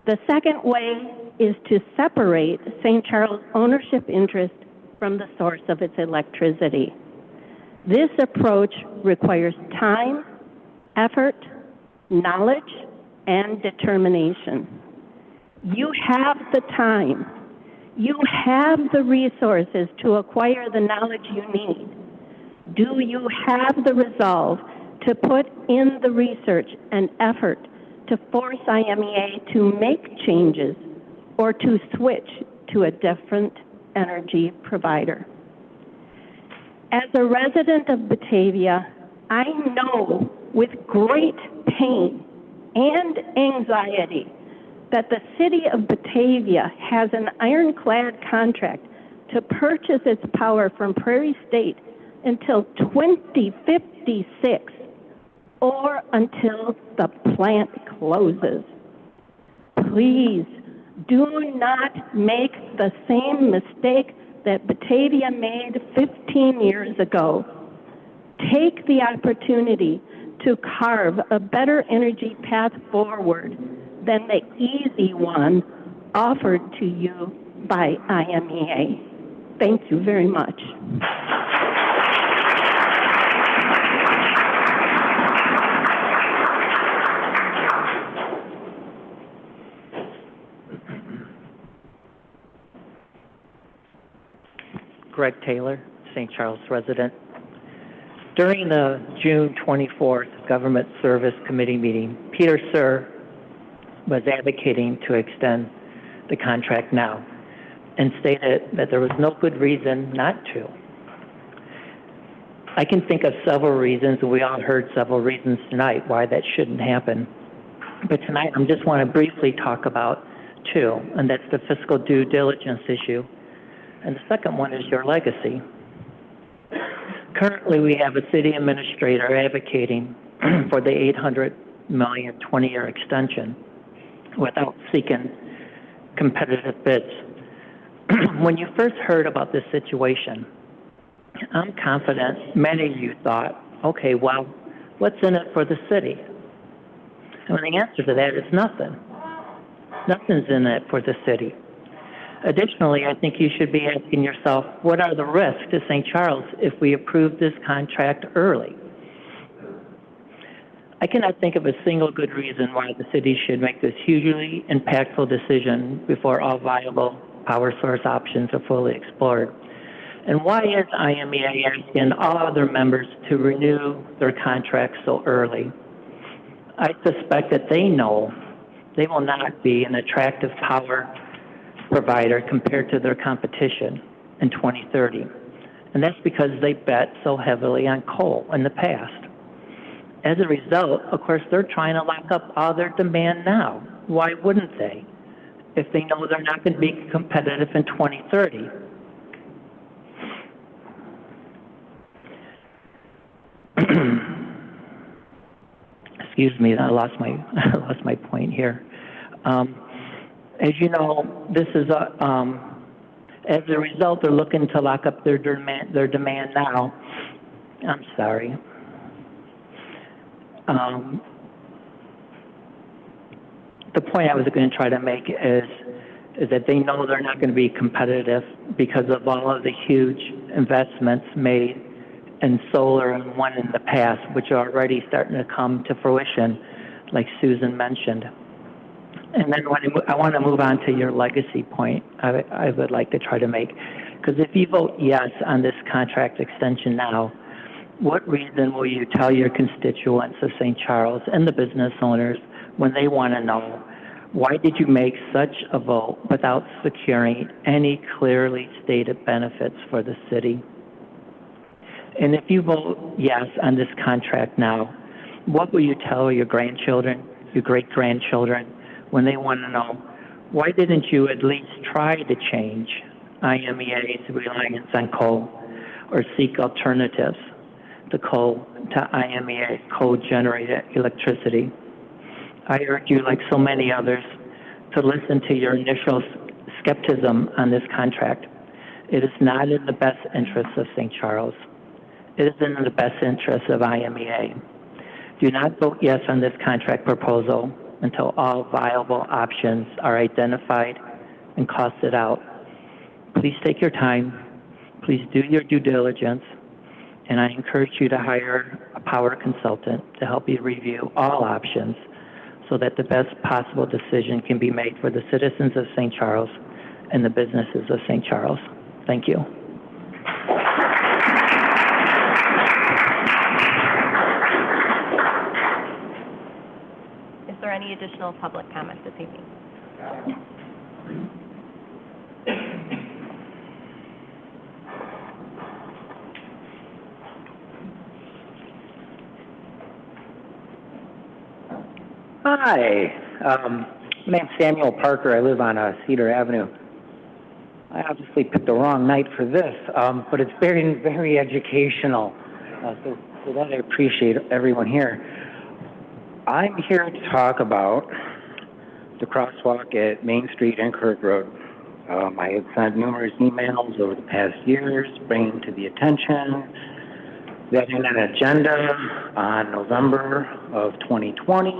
The second way is to separate St. Charles' ownership interest from the source of its electricity. This approach requires time, effort, knowledge, and determination. You have the time. You have the resources to acquire the knowledge you need. Do you have the resolve to put in the research and effort to force IMEA to make changes or to switch to a different energy provider? As a resident of Batavia, I know with great pain and anxiety that the city of Batavia has an ironclad contract to purchase its power from Prairie State until 2056 or until the plant closes. Please do not make the same mistake that Batavia made 15 years ago. Take the opportunity to carve a better energy path forward than the easy one offered to you by IMEA. Thank you very much. Greg Taylor, St. Charles resident. During the June 24th Government Service Committee meeting, Peter Sir was advocating to extend the contract now and stated that there was no good reason not to. I can think of several reasons, and we all heard several reasons tonight why that shouldn't happen. But tonight I just want to briefly talk about two, and that's the fiscal due diligence issue. And the second one is your legacy. Currently, we have a city administrator advocating for the $800 million 20-year extension without seeking competitive bids. When you first heard about this situation, I'm confident many of you thought, okay, well, what's in it for the city? And the answer to that is nothing. Nothing's in it for the city. Additionally, I think you should be asking yourself, what are the risks to St. Charles if we approve this contract early? I cannot think of a single good reason why the city should make this hugely impactful decision before all viable power source options are fully explored. And why is IMEA asking all other members to renew their contracts so early? I suspect that they know they will not be an attractive power provider compared to their competition in 2030. And that's because they bet so heavily on coal in the past. As a result, of course, they're trying to lock up all their demand now. Why wouldn't they? If they know they're not going to be competitive in 2030. Excuse me, I lost my point here. As you know, this is as a result, they're looking to lock up their demand now. I'm sorry. The point I was going to try to make is that they know they're not going to be competitive because of all of the huge investments made in solar and wind in the past, which are already starting to come to fruition, like Susan mentioned. And then I want to move on to your legacy point I would like to try to make. Because if you vote yes on this contract extension now, what reason will you tell your constituents of St. Charles and the business owners when they want to know, why did you make such a vote without securing any clearly stated benefits for the city? And if you vote yes on this contract now, what will you tell your grandchildren, your great-grandchildren, when they want to know, why didn't you at least try to change IMEA's reliance on coal or seek alternatives to coal to IMEA's coal-generated electricity? I urge you, like so many others, to listen to your initial skepticism on this contract. It is not in the best interest of St. Charles. It is in the best interest of IMEA. Do not vote yes on this contract proposal until all viable options are identified and costed out. Please take your time. Please do your due diligence. And I encourage you to hire a power consultant to help you review all options so that the best possible decision can be made for the citizens of St. Charles and the businesses of St. Charles. Thank you. Is there any additional public comment this evening? Hi, my name's Samuel Parker. I live on Cedar Avenue. I obviously picked the wrong night for this, but it's very, very educational. So that I appreciate everyone here. I'm here to talk about the crosswalk at Main Street and Kirk Road. I have sent numerous emails over the past years bringing to the attention that in an agenda on November of 2020,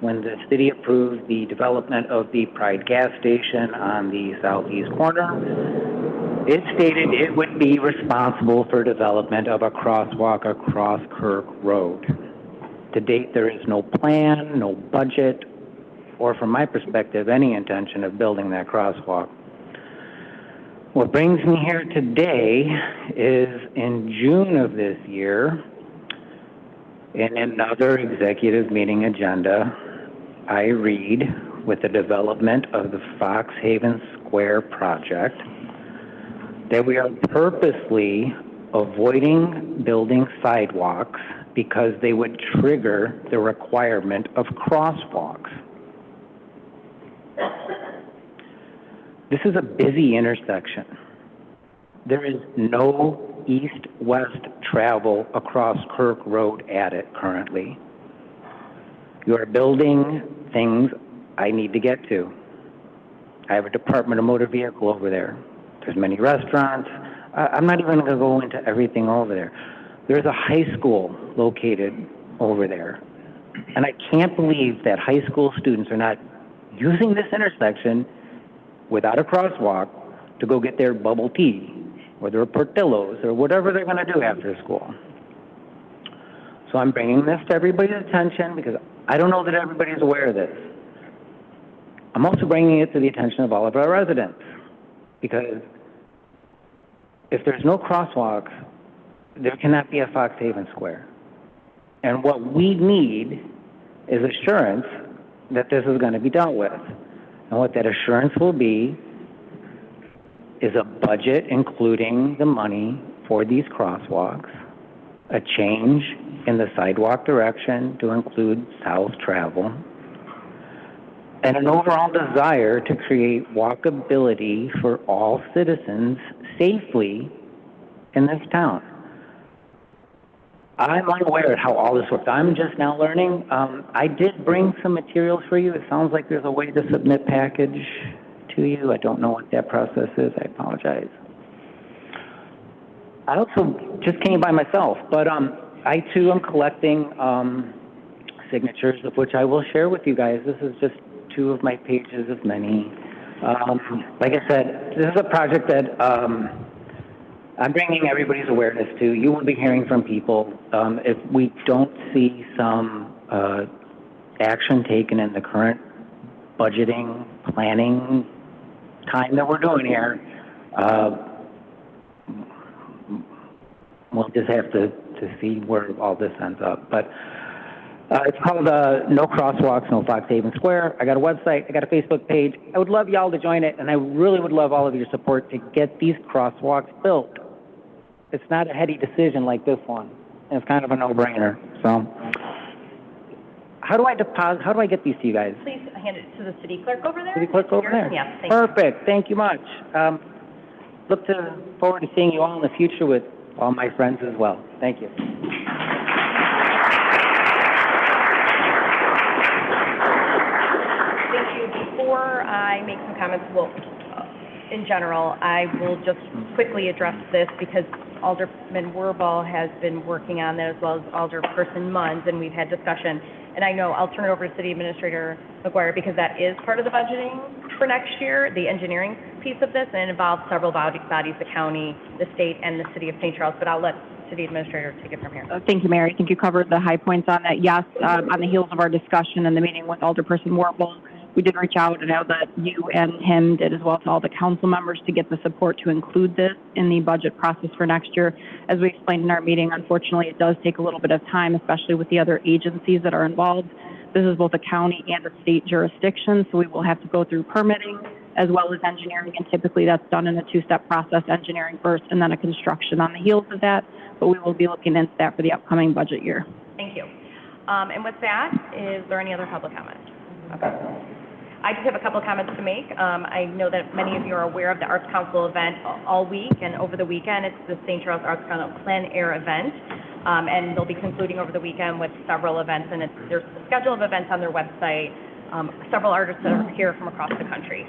when the city approved the development of the Pride gas station on the southeast corner, it stated it would be responsible for development of a crosswalk across Kirk Road. To date, there is no plan, no budget, or from my perspective, any intention of building that crosswalk. What brings me here today is in June of this year, in another executive meeting agenda, I read with the development of the Fox Haven Square project that we are purposely avoiding building sidewalks because they would trigger the requirement of crosswalks. This is a busy intersection. There is no east-west travel across Kirk Road at it currently. You are building things I need to get to. I have a Department of Motor Vehicle over there. There's many restaurants. I'm not even going to go into everything over there. There's a high school located over there. And I can't believe that high school students are not using this intersection without a crosswalk to go get their bubble tea or their Portillos or whatever they're going to do after school. So I'm bringing this to everybody's attention because I don't know that everybody's aware of this. I'm also bringing it to the attention of all of our residents because if there's no crosswalks, there cannot be a Fox Haven Square. And what we need is assurance that this is going to be dealt with. And what that assurance will be is a budget including the money for these crosswalks, a change in the sidewalk direction to include south travel, and an overall desire to create walkability for all citizens safely in this town. I'm unaware of how all this works. I'm just now learning. I did bring some materials for you. It sounds like there's a way to submit package to you. I don't know what that process is. I apologize. I also just came by myself, but I too am collecting signatures, of which I will share with you guys. This is just 2 of my pages of many. Like I said, this is a project that I'm bringing everybody's awareness to. You will be hearing from people. If we don't see some action taken in the current budgeting, planning time that we're doing here, we'll just have to see where all this ends up. But it's called No Crosswalks, No Fox Haven Square. I got a website. I got a Facebook page. I would love y'all to join it, and I really would love all of your support to get these crosswalks built. It's not a heady decision like this one. And it's kind of a no-brainer. So how do I get these to you guys? Please hand it to the city clerk over there. City clerk over there? Yeah, thank Perfect. Thank you much. Look forward to seeing you all in the future with all my friends as well. Thank you. Thank you. Before I make some comments, in general, I will just quickly address this because Alderman Werball has been working on that as well as Alderperson Munns, and we've had discussion. And I know I'll turn it over to City Administrator McGuire because that is part of the budgeting for next year, the engineering piece of this, and it involves several bodies, the county, the state, and the City of St. Charles. But I'll let City Administrator take it from here. Thank you, Mayor. I think you covered the high points on that. Yes, on the heels of our discussion and the meeting with Alderperson Warble, we did reach out, and I know that you and him did as well to all the council members to get the support to include this in the budget process for next year. As we explained in our meeting, unfortunately, it does take a little bit of time, especially with the other agencies that are involved. This is both a county and a state jurisdiction, so we will have to go through permitting as well as engineering, and typically that's done in a two-step process, engineering first and then a construction on the heels of that, but we will be looking into that for the upcoming budget year. Thank you. And with that, is there any other public comment? Okay. I just have a couple of comments to make. I know that many of you are aware of the Arts Council event all week and over the weekend. It's the St. Charles Arts Council Plein Air event, and they'll be concluding over the weekend with several events, and there's a schedule of events on their website. Several artists that are here from across the country.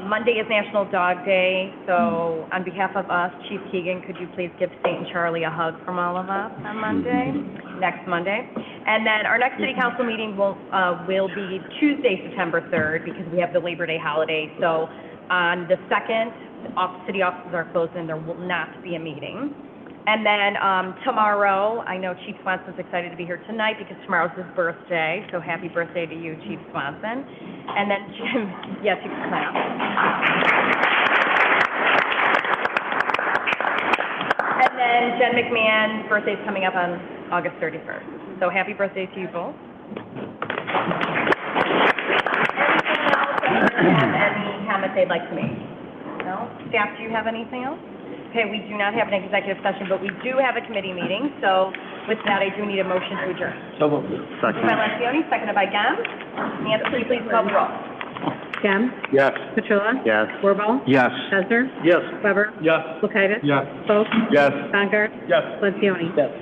Monday is National Dog Day, so on behalf of us, Chief Keegan, could you please give St. and Charlie a hug from all of us on Monday, next Monday? And then our next City Council meeting will be Tuesday, September 3rd, because we have the Labor Day holiday. So on the 2nd, city offices are closed and there will not be a meeting. And then tomorrow, I know Chief Swanson's excited to be here tonight because tomorrow's his birthday, so happy birthday to you, Chief Swanson. And then Jim, yes, you can clap. And then Jen McMahon's birthday's coming up on August 31st. So happy birthday to you both. Any comments they'd like to make? No? Staff, do you have anything else? Okay, we do not have an executive session, but we do have a committee meeting. So with that, I do need a motion to adjourn. So moved. Second. By Lencioni, seconded by Gem. Nancy, will you please call the roll? Gem? Yes. Petrilla? Yes. Wirball? Yes. Chesner? Yes. Weber? Yes. Kulkaitis? Yes. Folk? Yes. Bongard? Yes. Lencioni? Yes.